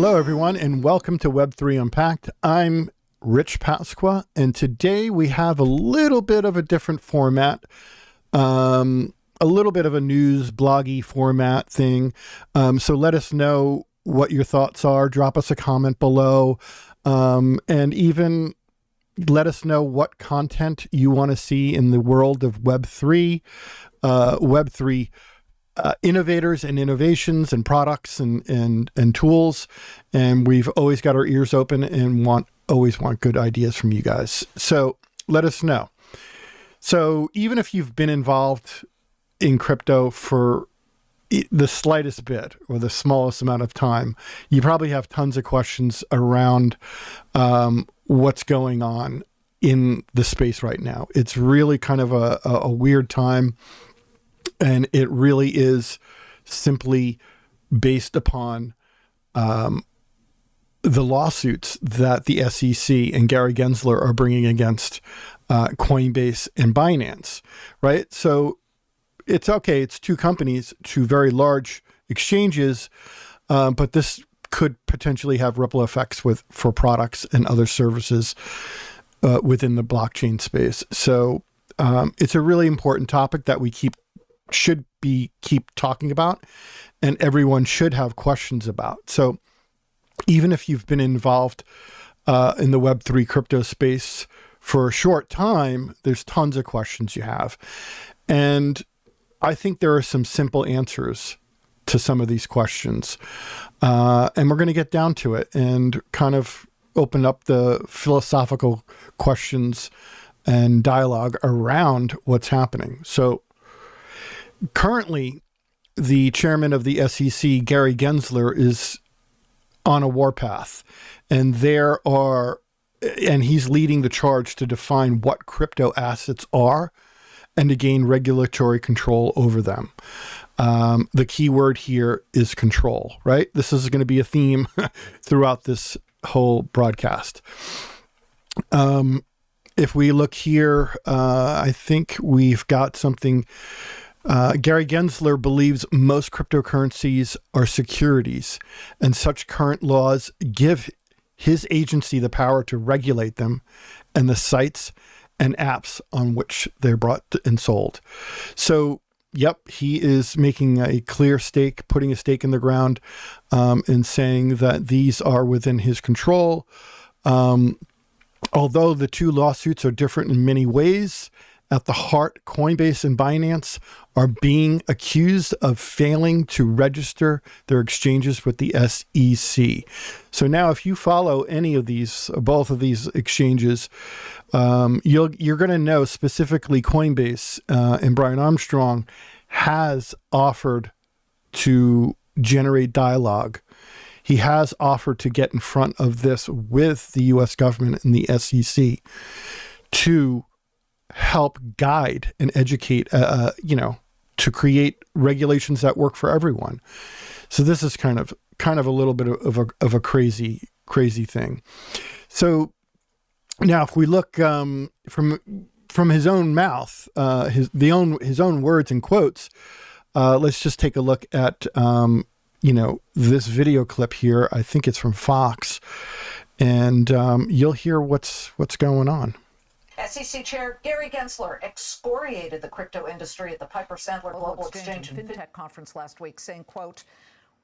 Hello, everyone, and welcome to Web3 Unpacked. I'm Rich Pasqua, and today we have a little bit of a different format, a little bit of a news bloggy format thing. So let us know what your thoughts are. Drop us a comment below, and even let us know what content you want to see in the world of Web3, innovators and innovations and products and tools. And we've always got our ears open and always want good ideas from you guys. So let us know. So even if you've been involved in crypto for the slightest bit or the smallest amount of time, you probably have tons of questions around what's going on in the space right now. It's really kind of a weird time. And it really is simply based upon the lawsuits that the SEC and Gary Gensler are bringing against Coinbase and Binance, right? So it's okay. It's two companies, two very large exchanges, but this could potentially have ripple effects for products and other services within the blockchain space. So it's a really important topic that we keep talking about, and everyone should have questions about. So even if you've been involved in the Web3 crypto space for a short time, there's tons of questions you have. And I think there are some simple answers to some of these questions. And we're going to get down to it and kind of open up the philosophical questions and dialogue around what's happening. So currently, the chairman of the SEC, Gary Gensler, is on a warpath, and he's leading the charge to define what crypto assets are and to gain regulatory control over them. The key word here is control, right? This is going to be a theme throughout this whole broadcast. If we look here, I think we've got something. Gary Gensler believes most cryptocurrencies are securities, and such current laws give his agency the power to regulate them and the sites and apps on which they're bought and sold. So, yep, he is making a clear stake, putting a stake in the ground, and saying that these are within his control. Although the two lawsuits are different in many ways, at the heart, Coinbase and Binance are being accused of failing to register their exchanges with the SEC. So now if you follow any of these, both of these exchanges, you're going to know specifically Coinbase and Brian Armstrong has offered to generate dialogue. He has offered to get in front of this with the U.S. government and the SEC to help guide and educate, to create regulations that work for everyone. So this is kind of a little bit of a crazy thing. So now, if we look from his own mouth, his own words and quotes, let's just take a look at this video clip here. I think it's from Fox, and you'll hear what's going on. SEC Chair Gary Gensler excoriated the crypto industry at the Piper Sandler Global Exchange and FinTech Conference last week, saying, quote,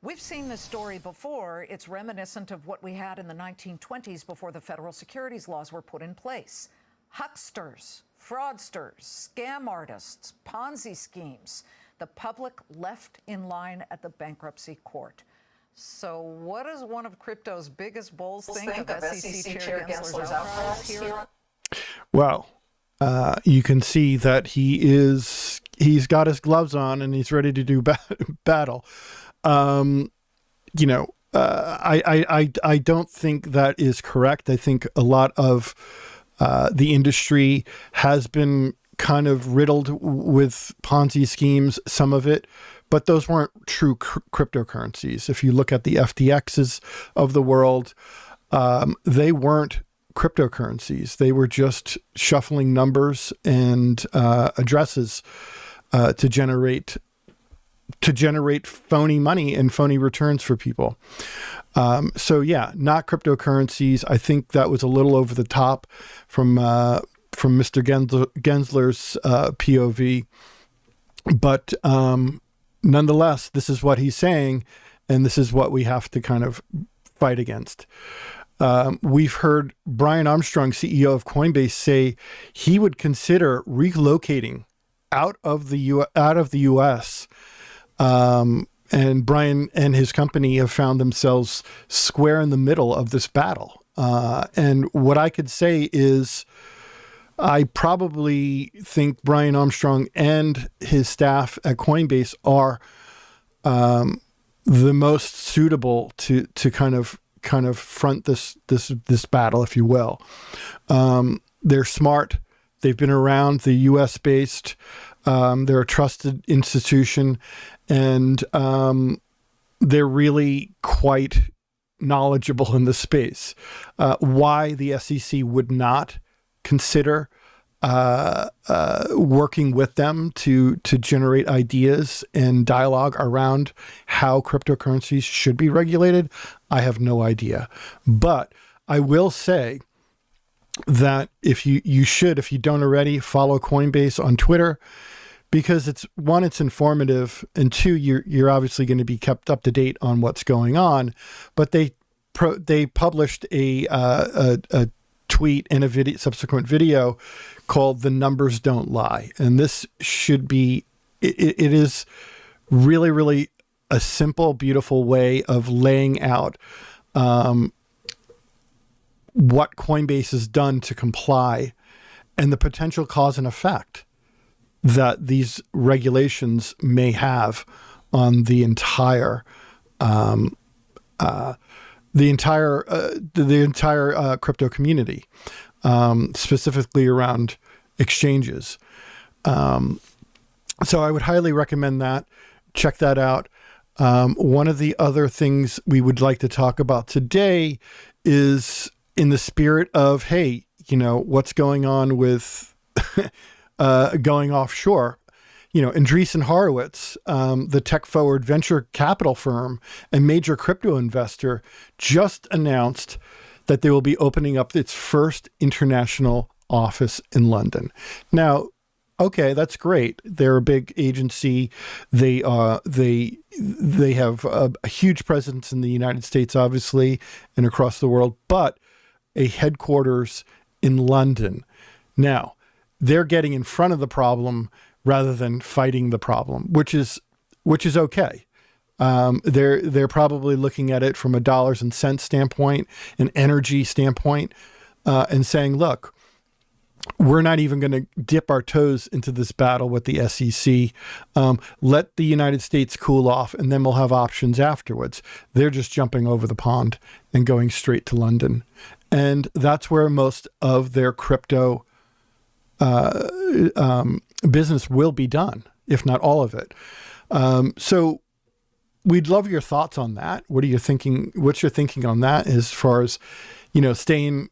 "We've seen this story before. It's reminiscent of what we had in the 1920s before the federal securities laws were put in place. Hucksters, fraudsters, scam artists, Ponzi schemes. The public left in line at the bankruptcy court." So what does one of crypto's biggest bulls think of SEC Chair Gensler's outcries here? Well, you can see that he's got his gloves on and he's ready to do battle. I don't think that is correct. I think a lot of the industry has been kind of riddled with Ponzi schemes, some of it, but those weren't true cryptocurrencies. If you look at the FTXs of the world, they weren't cryptocurrencies. They were just shuffling numbers and addresses to generate to generate phony money and phony returns for people. So yeah, not cryptocurrencies. I think that was a little over the top from Mr. Gensler's POV, but nonetheless, this is what he's saying, and this is what we have to kind of fight against. We've heard Brian Armstrong, CEO of Coinbase, say he would consider relocating out of the U.S. And Brian and his company have found themselves square in the middle of this battle. And what I could say is, I probably think Brian Armstrong and his staff at Coinbase are the most suitable to kind of front this battle, if you will. They're smart. They've been around. The U.S. based. They're a trusted institution, and they're really quite knowledgeable in the space. Why the SEC would not consider working with them to generate ideas and dialogue around how cryptocurrencies should be regulated, I have no idea. But I will say that if you don't already, follow Coinbase on Twitter, because it's informative, and two, you're obviously going to be kept up to date on what's going on. But they published a tweet and a subsequent video called "The Numbers Don't Lie," and this should be it is really, really a simple, beautiful way of laying out what Coinbase has done to comply and the potential cause and effect that these regulations may have on the entire crypto community, specifically around exchanges. So I would highly recommend that. Check that out. One of the other things we would like to talk about today is in the spirit of, hey, what's going on with going offshore. Andreessen Horowitz, the tech-forward venture capital firm and major crypto investor, just announced that they will be opening up its first international office in London. Now, okay, that's great. They're a big agency. They have a huge presence in the United States, obviously, and across the world, but a headquarters in London. Now, they're getting in front of the problem rather than fighting the problem, which is okay. They're probably looking at it from a dollars and cents standpoint, an energy standpoint, and saying, look, we're not even going to dip our toes into this battle with the SEC. Let the United States cool off, and then we'll have options afterwards. They're just jumping over the pond and going straight to London. And that's where most of their crypto business will be done, if not all of it. So we'd love your thoughts on that. What are you thinking? What's your thinking on that as far as, stay and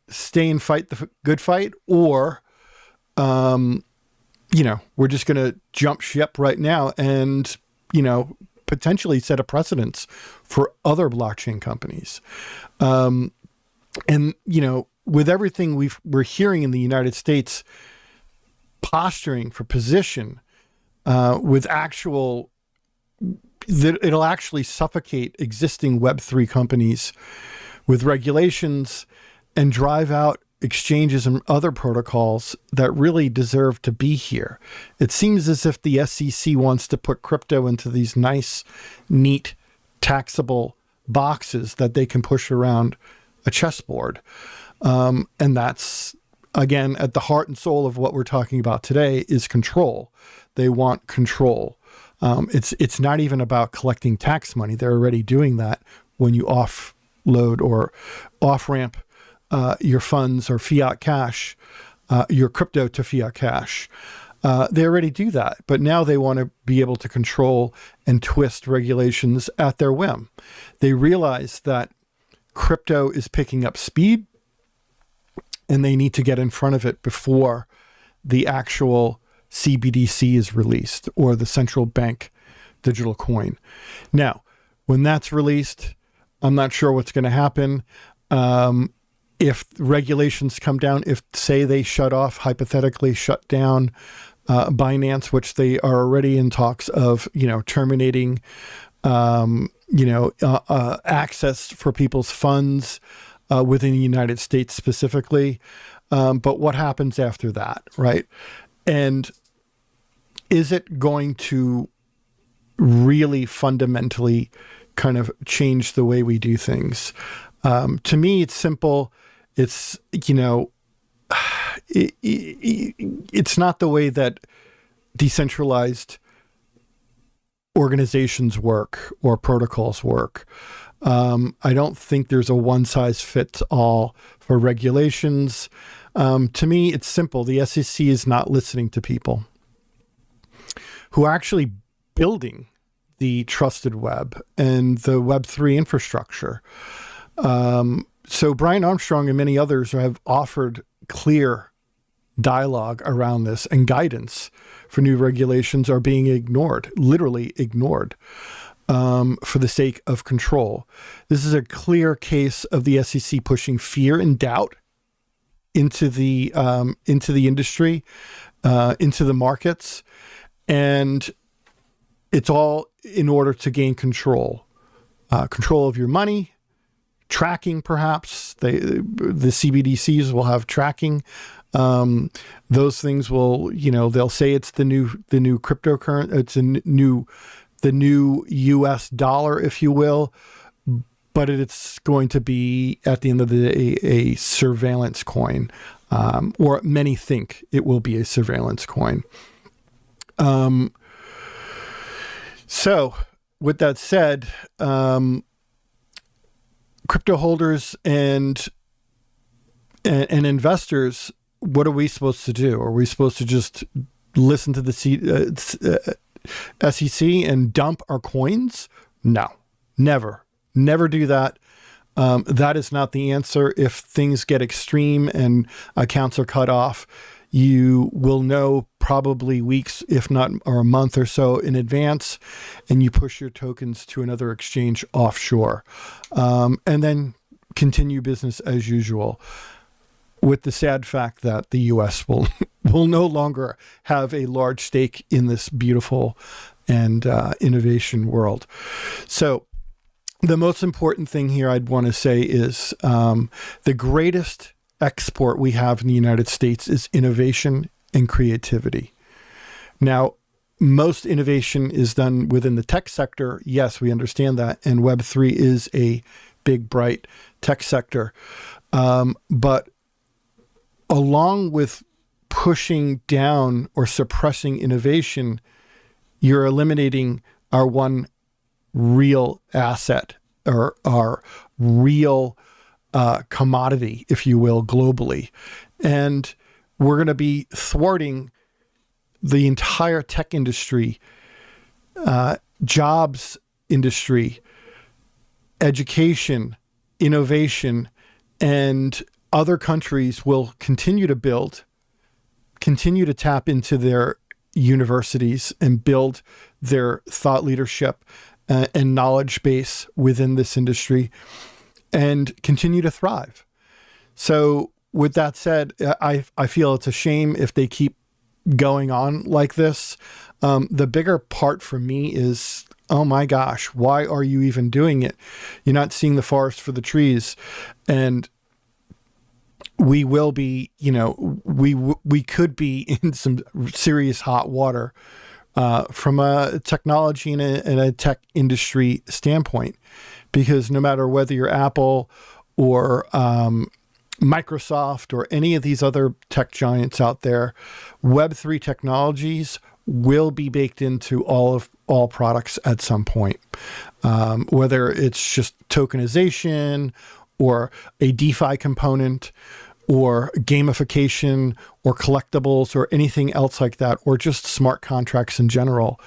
fight the good fight, or, we're just going to jump ship right now and, potentially set a precedence for other blockchain companies. And, with everything we're hearing in the United States, posturing for position with it'll actually suffocate existing Web3 companies with regulations and drive out exchanges and other protocols that really deserve to be here. It seems as if the SEC wants to put crypto into these nice, neat, taxable boxes that they can push around a chessboard. And that's, again, at the heart and soul of what we're talking about today is control. They want control. It's not even about collecting tax money. They're already doing that when you offload or off-ramp your funds or fiat cash, your crypto to fiat cash. They already do that, but now they want to be able to control and twist regulations at their whim. They realize that crypto is picking up speed, and they need to get in front of it before the actual CBDC is released, or the central bank digital coin. Now, when that's released, I'm not sure what's going to happen. If regulations come down, if say they hypothetically shut down Binance, which they are already in talks of, terminating, access for people's funds within the United States specifically. But what happens after that, right? And is it going to really fundamentally kind of change the way we do things? To me, it's simple. It's, it's not the way that decentralized organizations work or protocols work. I don't think there's a one size fits all for regulations. To me, it's simple. The SEC is not listening to people who are actually building the trusted web and the Web3 infrastructure. So Brian Armstrong and many others have offered clear dialogue around this, and guidance for new regulations are being ignored, literally ignored, for the sake of control. This is a clear case of the SEC pushing fear and doubt into the industry, into the markets, and it's all in order to gain control of your money. Tracking, perhaps the CBDCs will have tracking. Those things will, they'll say it's the new cryptocurrency. It's the new U.S. dollar, if you will, but it's going to be at the end of the day a surveillance coin, or many think it will be a surveillance coin. So, with that said, crypto holders and investors, what are we supposed to do? Are we supposed to just listen to the SEC and dump our coins? No, never do that. That is not the answer. If things get extreme and accounts are cut off, you will know probably weeks, if not or a month or so in advance, and you push your tokens to another exchange offshore, and then continue business as usual, with the sad fact that the U.S. will no longer have a large stake in this beautiful and innovation world. So the most important thing here I'd want to say is the greatest export we have in the United States is innovation and creativity. Now, most innovation is done within the tech sector. Yes, we understand that. And Web3 is a big, bright tech sector. But along with pushing down or suppressing innovation, you're eliminating our one real asset, or our real commodity, if you will, globally. And we're going to be thwarting the entire tech industry, jobs industry, education, innovation, and other countries will continue to build, continue to tap into their universities and build their thought leadership and knowledge base within this industry, and continue to thrive. So with that said, I feel it's a shame if they keep going on like this. The bigger part for me is, oh my gosh, why are you even doing it? You're not seeing the forest for the trees. And we will be, we could be in some serious hot water from a technology and a tech industry standpoint. Because no matter whether you're Apple or Microsoft or any of these other tech giants out there, Web3 technologies will be baked into all products at some point. Whether it's just tokenization or a DeFi component or gamification or collectibles or anything else like that, or just smart contracts in general,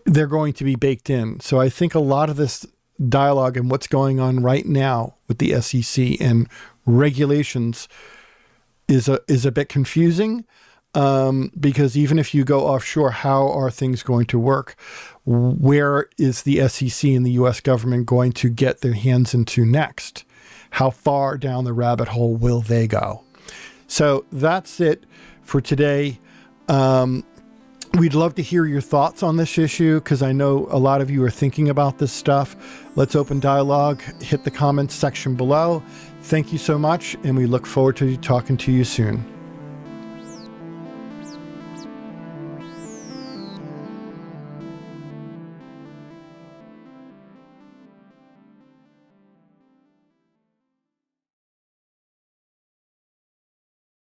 they're going to be baked in. So I think a lot of this dialogue and what's going on right now with the SEC and regulations is a bit confusing. because even if you go offshore, how are things going to work? Where is the SEC and the U.S. government going to get their hands into next? How far down the rabbit hole will they go? So that's it for today. We'd love to hear your thoughts on this issue because I know a lot of you are thinking about this stuff. Let's open dialogue. Hit the comments section below. Thank you so much, and we look forward to talking to you soon.